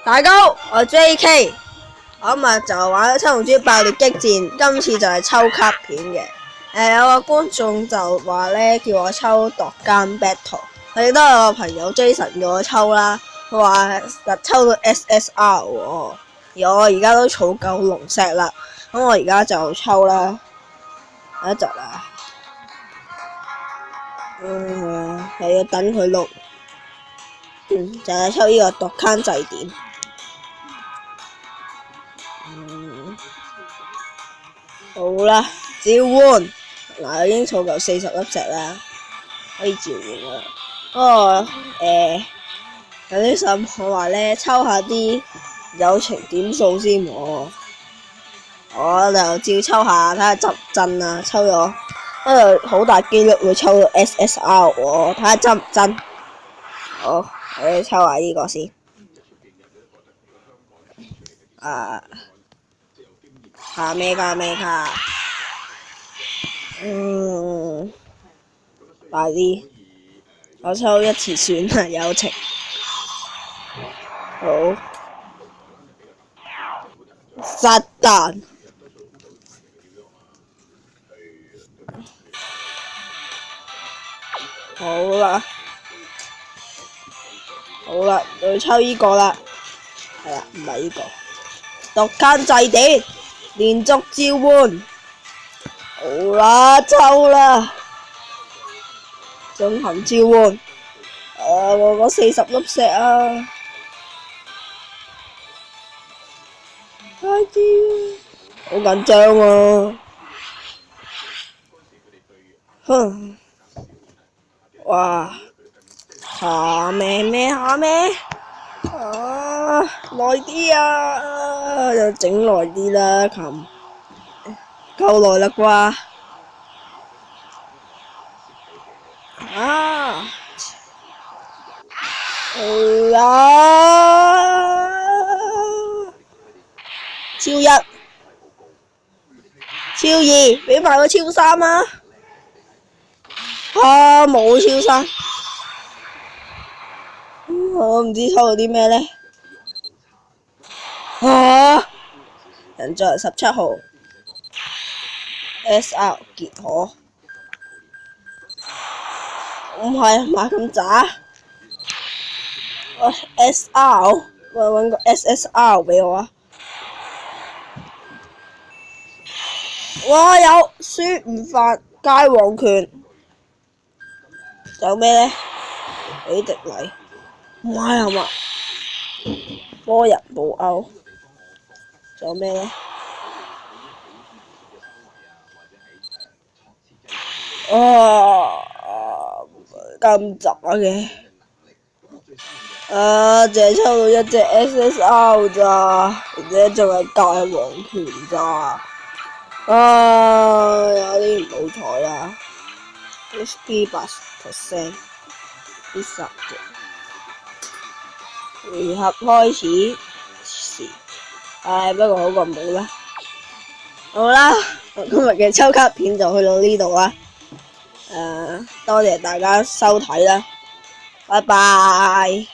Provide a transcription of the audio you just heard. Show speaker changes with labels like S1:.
S1: 大家好，我 JK， 我今日就玩《七龍珠爆裂激戰》，今次就係抽卡片嘅。有個觀眾就話呢，叫我抽奪間 battle， 佢亦都有個朋友 Jason 叫我抽啦，佢話抽到 SSR 喎，而我而家都儲夠龍石啦，咁我而家就抽啦，一陣啦，係要等佢錄，就係抽呢個奪間祭典。好啦，召喚嗱，已經儲夠40粒石啦，可以召喚啦。不過有啲想我話咧，抽下啲友情點數先喎。我就照抽下，睇下真唔真啊！抽咗，因為好大機率會抽到 SSR 喎，睇下真唔真。好，我哋抽下呢個先。下咩卡？快啲！我抽一次算啦，友情。好，撒旦。好啦，要抽呢個啦。係啦，唔係呢個。奪間祭典，連續召喚。好啦，抽啦！進行召喚。我嗰40粒石啊！快啲！好緊張啊！哼！哇！下咩？耐啲啊！又整耐啲啦，夠耐啦啩？好啦，超1、超2，俾埋個超3啊！冇超3，我唔知抽到啲咩呢？人在17號 SR 結可，唔係買咁渣。SR， 我揾個 SSR 俾我啊！哇，有孫悟飯街王拳，仲有咩呢？比迪禮，唔係係嘛？波人布歐，仲有咩呢？咁雜嘅。淨係抽到一隻 SSR 咋，而且仲係界王拳咋，有啲唔好彩啦。HP 80%，必殺嘅。回合開始時，不過好過冇啦。好啦，我今日嘅抽卡片就去到呢度啦。多謝大家收睇啦，拜拜。